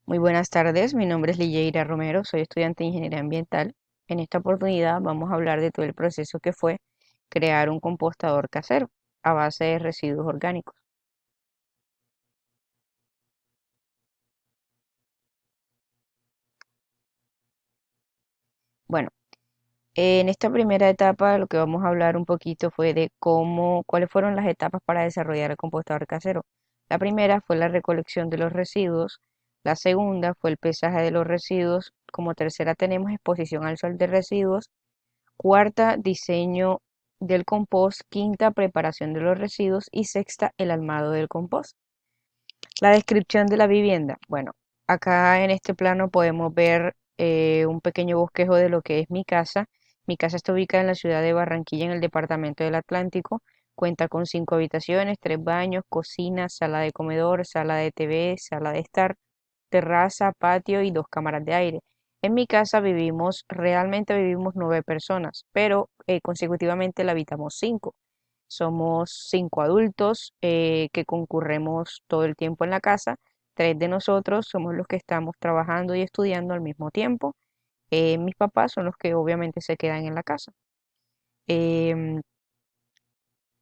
Muy buenas tardes, mi nombre es Ligeira Romero, soy estudiante de Ingeniería Ambiental. En esta oportunidad vamos a hablar de todo el proceso que fue crear un compostador casero a base de residuos orgánicos. Bueno, en esta primera etapa lo que vamos a hablar un poquito fue de cuáles fueron las etapas para desarrollar el compostador casero. La primera fue la recolección de los residuos, la segunda fue el pesaje de los residuos, como tercera tenemos exposición al sol de residuos. Cuarta, diseño del compost. Quinta, preparación de los residuos. Y sexta, el armado del compost. La descripción de la vivienda. Bueno, acá en este plano podemos ver un pequeño bosquejo de lo que es mi casa. Mi casa está ubicada en la ciudad de Barranquilla, en el departamento del Atlántico. Cuenta con 5 habitaciones, 3 baños, cocina, sala de comedor, sala de TV, sala de estar, terraza, patio y 2 cámaras de aire. En mi casa realmente vivimos 9 personas, pero consecutivamente la habitamos cinco. Somos 5 adultos que concurremos todo el tiempo en la casa. 3 de nosotros somos los que estamos trabajando y estudiando al mismo tiempo. Mis papás son los que obviamente se quedan en la casa. Em,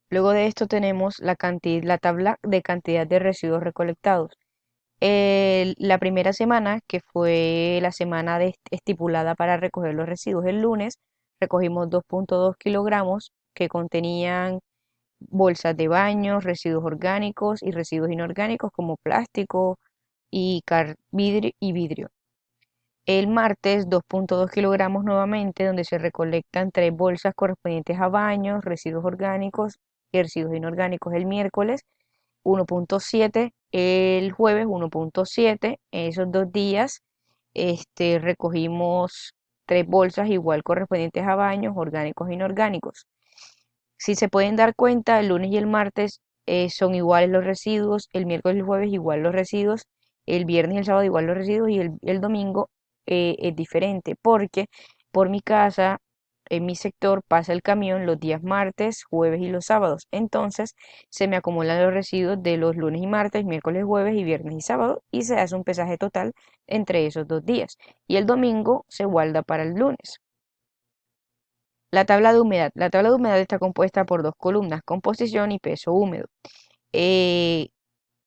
Luego de esto tenemos la tabla de cantidad de residuos recolectados. La primera semana, que fue la semana estipulada para recoger los residuos el lunes, recogimos 2.2 kilogramos que contenían bolsas de baño, residuos orgánicos y residuos inorgánicos como plástico vidrio. El martes 2.2 kilogramos nuevamente, donde se recolectan 3 bolsas correspondientes a baños, residuos orgánicos y residuos inorgánicos. El miércoles 1.7, el jueves 1.7. En esos 2 días recogimos 3 bolsas igual correspondientes a baños, orgánicos e inorgánicos. Si se pueden dar cuenta, el lunes y el martes son iguales los residuos, el miércoles y el jueves igual los residuos, el viernes y el sábado igual los residuos y el domingo es diferente porque por mi casa, en mi sector, pasa el camión los días martes, jueves y los sábados. Entonces se me acumulan los residuos de los lunes y martes, miércoles, jueves y viernes y sábado y se hace un pesaje total entre esos 2 días. Y el domingo se guarda para el lunes. La tabla de humedad. La tabla de humedad está compuesta por 2 columnas, composición y peso húmedo. Eh,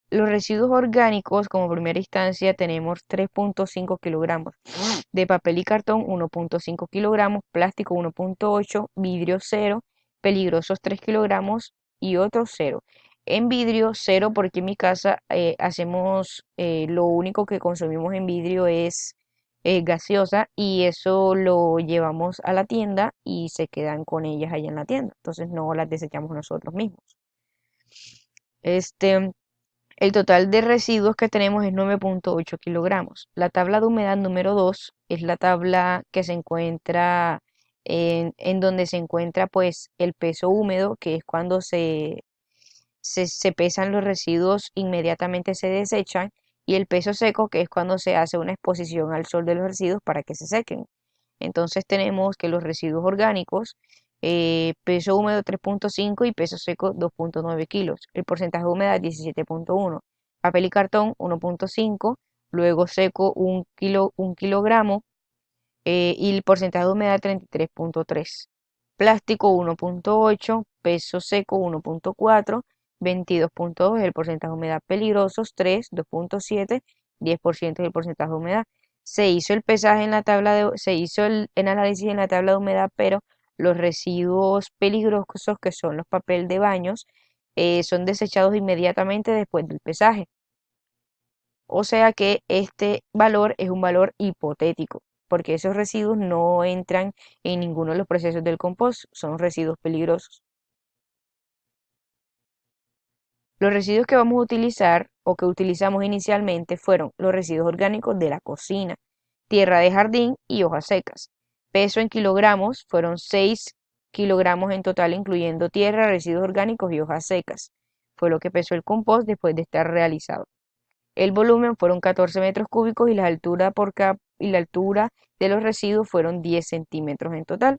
los residuos orgánicos, como primera instancia, tenemos 3.5 kilogramos. De papel y cartón, 1.5 kilogramos. Plástico, 1.8. Vidrio, 0. Peligrosos, 3 kilogramos. Y otros, 0. En vidrio, 0, porque en mi casa lo único que consumimos en vidrio es gaseosa y eso lo llevamos a la tienda y se quedan con ellas allá en la tienda. Entonces no las desechamos nosotros mismos. Este, el total de residuos que tenemos es 9.8 kilogramos. La tabla de humedad número 2 es la tabla que se encuentra en donde se encuentra pues el peso húmedo, que es cuando se pesan los residuos, inmediatamente se desechan, y el peso seco, que es cuando se hace una exposición al sol de los residuos para que se sequen. Entonces tenemos que los residuos orgánicos, peso húmedo 3.5 y peso seco 2.9 kilos. El porcentaje de humedad 17.1. Papel y cartón 1.5, luego seco 1 kilogramo y el porcentaje de humedad 33.3. Plástico 1.8, peso seco 1.4, 22.2 es el porcentaje de humedad. Peligrosos 3, 2.7, 10% es el porcentaje de humedad. Se hizo el análisis en la tabla de humedad, pero los residuos peligrosos, que son los papel de baños, son desechados inmediatamente después del pesaje. O sea que este valor es un valor hipotético, porque esos residuos no entran en ninguno de los procesos del compost, son residuos peligrosos. Los residuos que vamos a utilizar o que utilizamos inicialmente fueron los residuos orgánicos de la cocina, tierra de jardín y hojas secas. Peso en kilogramos fueron 6 kilogramos en total, incluyendo tierra, residuos orgánicos y hojas secas. Fue lo que pesó el compost después de estar realizado. El volumen fueron 14 metros cúbicos y la altura de los residuos fueron 10 centímetros en total.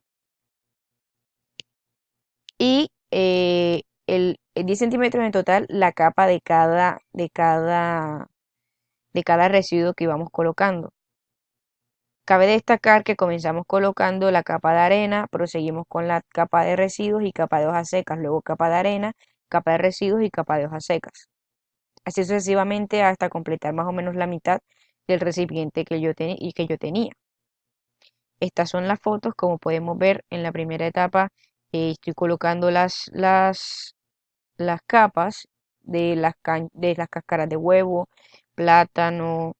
Y 10 centímetros en total la capa de cada de cada residuo que íbamos colocando. Cabe destacar que comenzamos colocando la capa de arena, proseguimos con la capa de residuos y capa de hojas secas, luego capa de arena, capa de residuos y capa de hojas secas. Así sucesivamente hasta completar más o menos la mitad del recipiente que yo tenía. Estas son las fotos, como podemos ver en la primera etapa, estoy colocando las capas de las cáscaras de huevo, plátano,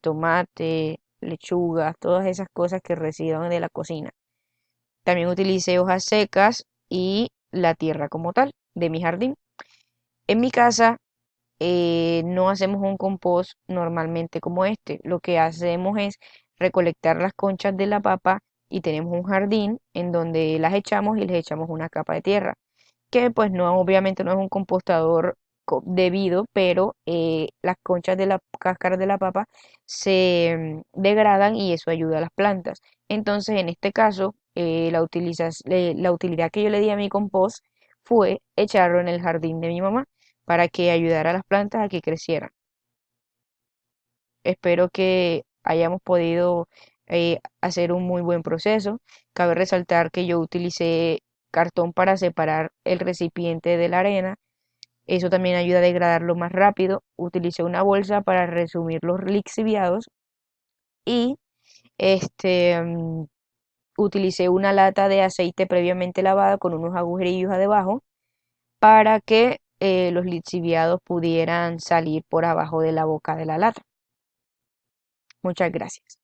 tomate, lechuga, todas esas cosas que residuan de la cocina. También utilicé hojas secas y la tierra como tal de mi jardín. En mi casa no hacemos un compost normalmente como este. Lo que hacemos es recolectar las conchas de la papa y tenemos un jardín en donde las echamos y les echamos una capa de tierra que pues no, obviamente no es un compostador debido, pero las conchas de la cáscara de la papa se degradan y eso ayuda a las plantas. Entonces, en este caso, la utilidad que yo le di a mi compost fue echarlo en el jardín de mi mamá para que ayudara a las plantas a que crecieran. Espero que hayamos podido hacer un muy buen proceso. Cabe resaltar que yo utilicé cartón para separar el recipiente de la arena. Eso también ayuda a degradarlo más rápido. Utilicé una bolsa para resumir los lixiviados y este, utilicé una lata de aceite previamente lavada con unos agujerillos debajo para que los lixiviados pudieran salir por abajo de la boca de la lata. Muchas gracias.